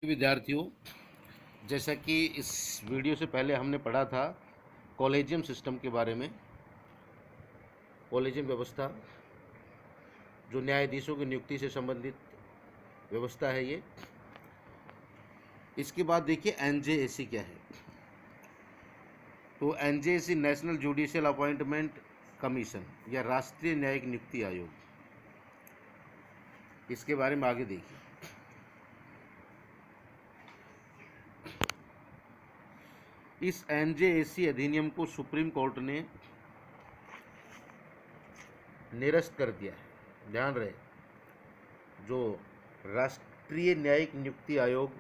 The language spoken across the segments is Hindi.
विद्यार्थियों, जैसा कि इस वीडियो से पहले हमने पढ़ा था कॉलेजियम सिस्टम के बारे में। कॉलेजियम व्यवस्था जो न्यायाधीशों की नियुक्ति से संबंधित व्यवस्था है ये। इसके बाद देखिए एनजेएसी क्या है। तो NJAC national judicial appointment commission या राष्ट्रीय न्यायिक नियुक्ति आयोग, इसके बारे में आगे देखिए। इस एनजेएसी अधिनियम को सुप्रीम कोर्ट ने निरस्त कर दिया है। ध्यान रहे, जो राष्ट्रीय न्यायिक नियुक्ति आयोग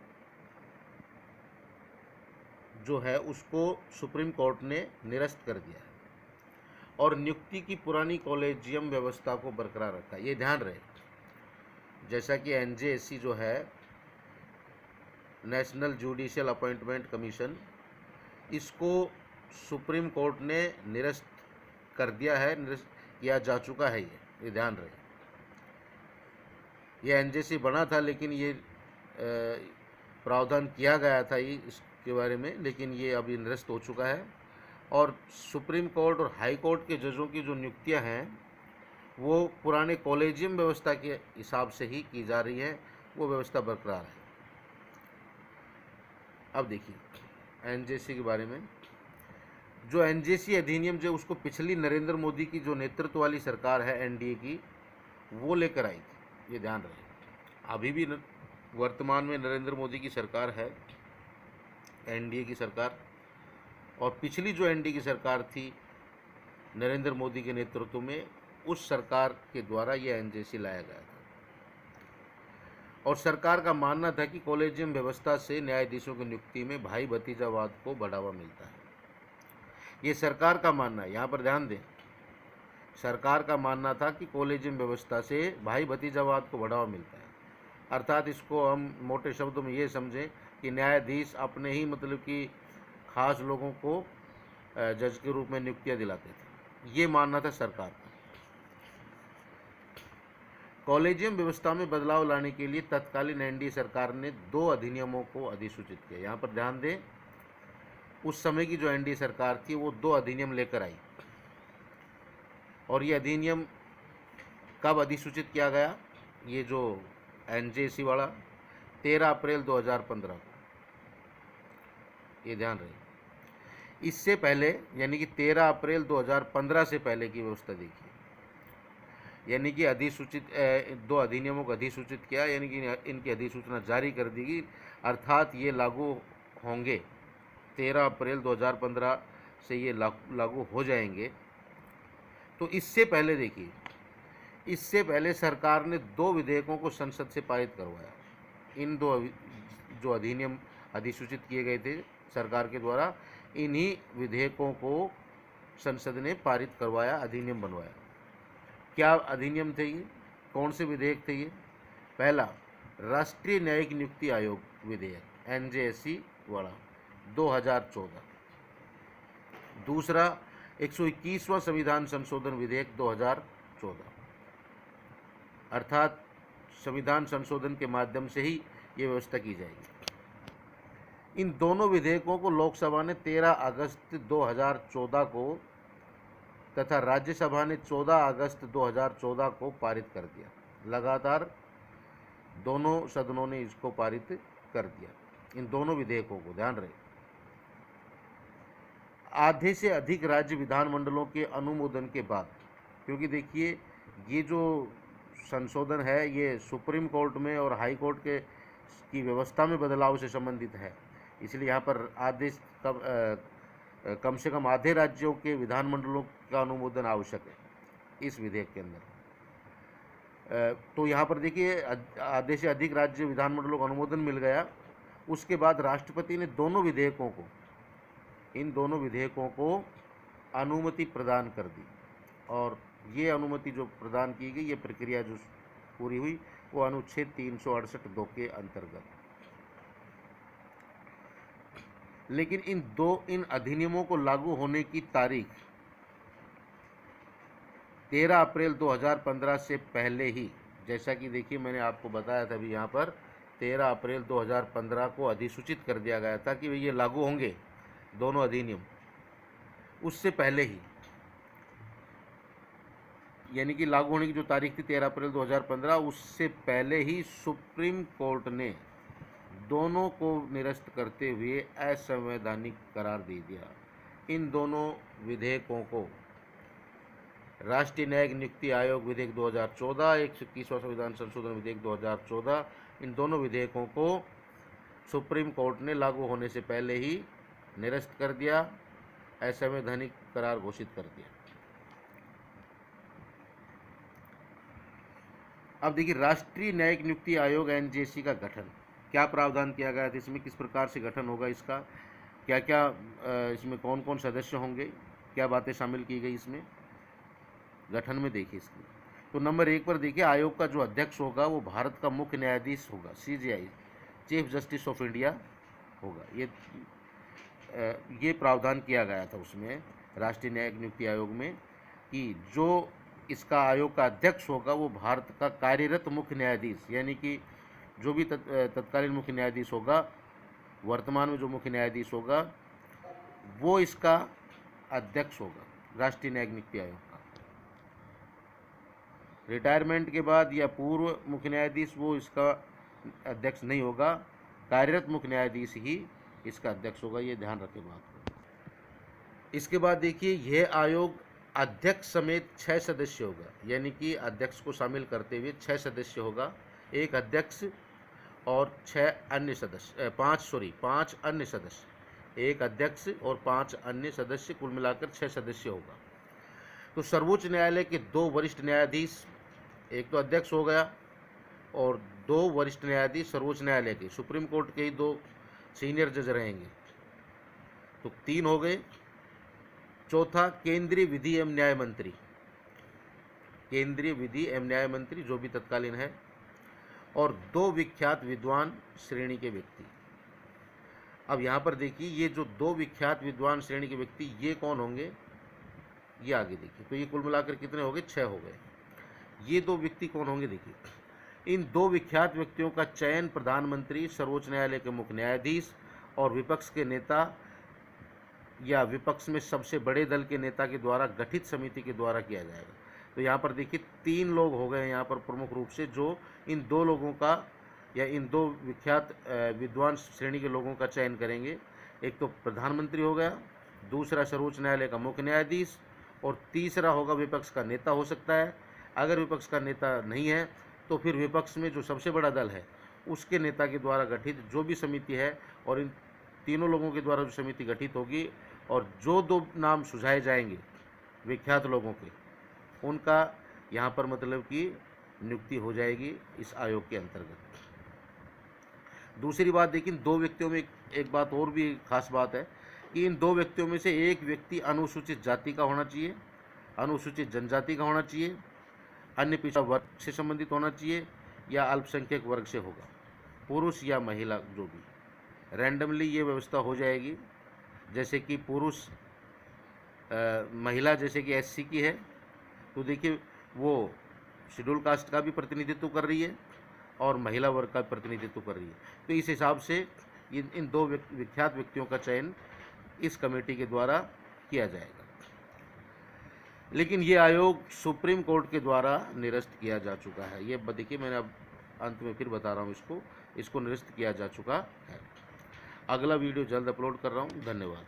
जो है उसको सुप्रीम कोर्ट ने निरस्त कर दिया है और नियुक्ति की पुरानी कॉलेजियम व्यवस्था को बरकरार रखा। ये ध्यान रहे, जैसा कि एनजेएसी जो है नेशनल जुडिशियल अपॉइंटमेंट कमीशन, इसको सुप्रीम कोर्ट ने निरस्त कर दिया है, निरस्त किया जा चुका है। ये ध्यान रहे, ये एनजेएसी बना था लेकिन ये प्रावधान किया गया था ये इसके बारे में, लेकिन ये अभी निरस्त हो चुका है। और सुप्रीम कोर्ट और हाई कोर्ट के जजों की जो नियुक्तियां हैं वो पुराने कॉलेजियम व्यवस्था के हिसाब से ही की जा रही है, वो व्यवस्था बरकरार है। अब देखिए एनजेसी के बारे में। जो एनजेसी अधिनियम जो उसको पिछली नरेंद्र मोदी की जो नेतृत्व वाली सरकार है एनडीए की, वो लेकर आई थी। ये ध्यान रहे, अभी भी वर्तमान में नरेंद्र मोदी की सरकार है, एनडीए की सरकार, और पिछली जो एनडीए की सरकार थी नरेंद्र मोदी के नेतृत्व में, उस सरकार के द्वारा यह एनजेसी लाया गया था। और सरकार का मानना था कि कॉलेजियम व्यवस्था से न्यायाधीशों की नियुक्ति में भाई भतीजावाद को बढ़ावा मिलता है। ये सरकार का मानना है, यहाँ पर ध्यान दें, सरकार का मानना था कि कॉलेजियम व्यवस्था से भाई भतीजावाद को बढ़ावा मिलता है। अर्थात इसको हम मोटे शब्दों में ये समझें कि न्यायाधीश अपने ही मतलब कि खास लोगों को जज के रूप में नियुक्तियां दिलाते थे। ये मानना था सरकार का। कॉलेजियम व्यवस्था में बदलाव लाने के लिए तत्कालीन एनडीए सरकार ने 2 अधिनियमों को अधिसूचित किया। यहाँ पर ध्यान दें, उस समय की जो एनडीए सरकार थी वो 2 अधिनियम लेकर आई। और ये अधिनियम कब अधिसूचित किया गया? ये जो एनजेसी वाला 13 अप्रैल 2015 को। ये ध्यान रहे, इससे पहले यानी कि 13 अप्रैल 2015 से पहले की व्यवस्था देखिए, यानी कि अधिसूचित 2 अधिनियमों को अधिसूचित किया, यानी कि इनकी अधिसूचना जारी कर दी गई, अर्थात ये लागू होंगे 13 अप्रैल 2015 से ये लागू हो जाएंगे। तो इससे पहले देखिए, इससे पहले सरकार ने 2 विधेयकों को संसद से पारित करवाया। इन 2 जो अधिनियम अधिसूचित किए गए थे सरकार के द्वारा, इन्हीं विधेयकों को संसद ने पारित करवाया, अधिनियम बनवाया। क्या अधिनियम थे ये? कौन से विधेयक थे ये? पहला, राष्ट्रीय न्यायिक नियुक्ति आयोग विधेयक एनजेएसी वाला 2014। दूसरा, 121वां संविधान संशोधन विधेयक 2014। अर्थात संविधान संशोधन के माध्यम से ही ये व्यवस्था की जाएगी। इन दोनों विधेयकों को लोकसभा ने 13 अगस्त 2014 को तथा राज्यसभा ने 14 अगस्त 2014 को पारित कर दिया। लगातार दोनों सदनों ने इसको पारित कर दिया, इन दोनों विधेयकों को। ध्यान रहे, आधे से अधिक राज्य विधानमंडलों के अनुमोदन के बाद, क्योंकि देखिए ये जो संशोधन है ये सुप्रीम कोर्ट में और हाई कोर्ट के की व्यवस्था में बदलाव से संबंधित है, इसलिए यहाँ पर आदेश कम से कम आधे राज्यों के विधानमंडलों का अनुमोदन आवश्यक है इस विधेयक के अंदर। तो यहाँ पर देखिए आधे से अधिक राज्य विधानमंडलों का अनुमोदन मिल गया। उसके बाद राष्ट्रपति ने दोनों विधेयकों को, इन दोनों विधेयकों को अनुमति प्रदान कर दी। और ये अनुमति जो प्रदान की गई, ये प्रक्रिया जो पूरी हुई वो अनुच्छेद 368(2) के अंतर्गत। लेकिन इन अधिनियमों को लागू होने की तारीख 13 अप्रैल 2015 से पहले ही, जैसा कि देखिए मैंने आपको बताया था अभी यहाँ पर 13 अप्रैल 2015 को अधिसूचित कर दिया गया था कि ये लागू होंगे दोनों अधिनियम। उससे पहले ही, यानी कि लागू होने की जो तारीख थी 13 अप्रैल 2015, उससे पहले ही सुप्रीम कोर्ट ने दोनों को निरस्त करते हुए असंवैधानिक करार दे दिया। इन दोनों विधेयकों को राष्ट्रीय न्यायिक नियुक्ति आयोग विधेयक 2014, 121वां संविधान संशोधन विधेयक 2014, इन दोनों विधेयकों को सुप्रीम कोर्ट ने लागू होने से पहले ही निरस्त कर दिया, असंवैधानिक करार घोषित कर दिया। अब देखिए, राष्ट्रीय न्यायिक नियुक्ति आयोग एनजेसी का गठन, क्या प्रावधान किया गया था इसमें, किस प्रकार से गठन होगा इसका, क्या क्या इसमें कौन कौन सदस्य होंगे, क्या बातें शामिल की गई इसमें गठन में, देखिए इसकी। तो नंबर 1 पर देखिए, आयोग का जो अध्यक्ष होगा वो भारत का मुख्य न्यायाधीश होगा, CJI, chief justice of India होगा। ये प्रावधान किया गया था उसमें राष्ट्रीय न्यायिक नियुक्ति आयोग में कि जो इसका आयोग का अध्यक्ष होगा वो भारत का कार्यरत मुख्य न्यायाधीश, यानी कि जो भी तत्कालीन मुख्य न्यायाधीश होगा, वर्तमान में जो मुख्य न्यायाधीश होगा वो इसका अध्यक्ष होगा, राष्ट्रीय न्यायिक नियुक्ति आयोग का। रिटायरमेंट के बाद या पूर्व मुख्य न्यायाधीश वो इसका अध्यक्ष नहीं होगा, कार्यरत मुख्य न्यायाधीश ही इसका अध्यक्ष होगा, ये ध्यान रखें बात को। इसके बाद देखिए, यह आयोग अध्यक्ष समेत 6 सदस्य होगा, यानी कि अध्यक्ष को शामिल करते हुए 6 सदस्य होगा, एक अध्यक्ष और 5 अन्य सदस्य, एक अध्यक्ष और 5 अन्य सदस्य, कुल मिलाकर 6 सदस्य होगा। तो सर्वोच्च न्यायालय के 2 वरिष्ठ न्यायाधीश, एक तो अध्यक्ष हो गया, और 2 वरिष्ठ न्यायाधीश सर्वोच्च न्यायालय के, सुप्रीम कोर्ट के ही 2 सीनियर जज रहेंगे, तो 3 हो गए। चौथा, केंद्रीय विधि एवं न्याय मंत्री, केंद्रीय विधि एवं न्याय मंत्री जो भी तत्कालीन है, और 2 विख्यात विद्वान श्रेणी के व्यक्ति। अब यहाँ पर देखिए, ये जो 2 विख्यात विद्वान श्रेणी के व्यक्ति, ये कौन होंगे, ये आगे देखिए। तो ये कुल मिलाकर कितने हो गए, 6 हो गए। ये 2 व्यक्ति कौन होंगे, देखिए। इन 2 विख्यात व्यक्तियों का चयन प्रधानमंत्री, सर्वोच्च न्यायालय के मुख्य न्यायाधीश और विपक्ष के नेता या विपक्ष में सबसे बड़े दल के नेता के द्वारा गठित समिति के द्वारा किया जाएगा। तो यहाँ पर देखिए 3 लोग हो गए यहाँ पर प्रमुख रूप से, जो इन 2 लोगों का या इन 2 विख्यात विद्वान श्रेणी के लोगों का चयन करेंगे। एक तो प्रधानमंत्री हो गया, दूसरा सर्वोच्च न्यायालय का मुख्य न्यायाधीश, और तीसरा होगा विपक्ष का नेता हो सकता है। अगर विपक्ष का नेता नहीं है तो फिर विपक्ष में जो सबसे बड़ा दल है उसके नेता के द्वारा गठित जो भी समिति है, और इन तीनों लोगों के द्वारा जो समिति गठित होगी, और जो 2 नाम सुझाए जाएंगे विख्यात लोगों के, उनका यहाँ पर मतलब कि नियुक्ति हो जाएगी इस आयोग के अंतर्गत। दूसरी बात देखिए, 2 व्यक्तियों में एक बात और भी खास बात है कि इन 2 व्यक्तियों में से एक व्यक्ति अनुसूचित जाति का होना चाहिए, अनुसूचित जनजाति का होना चाहिए, अन्य पिछड़ा वर्ग से संबंधित होना चाहिए, या अल्पसंख्यक वर्ग से होगा, पुरुष या महिला जो भी। रैंडमली ये व्यवस्था हो जाएगी, जैसे कि पुरुष महिला जैसे कि SC की है, तो देखिए वो शेड्यूल कास्ट का भी प्रतिनिधित्व कर रही है और महिला वर्ग का प्रतिनिधित्व कर रही है। तो इस हिसाब से इन 2 विख्यात व्यक्तियों का चयन इस कमेटी के द्वारा किया जाएगा। लेकिन ये आयोग सुप्रीम कोर्ट के द्वारा निरस्त किया जा चुका है। ये देखिए, मैंने अब अंत में फिर बता रहा हूँ, इसको निरस्त किया जा चुका है। अगला वीडियो जल्द अपलोड कर रहा हूँ। धन्यवाद।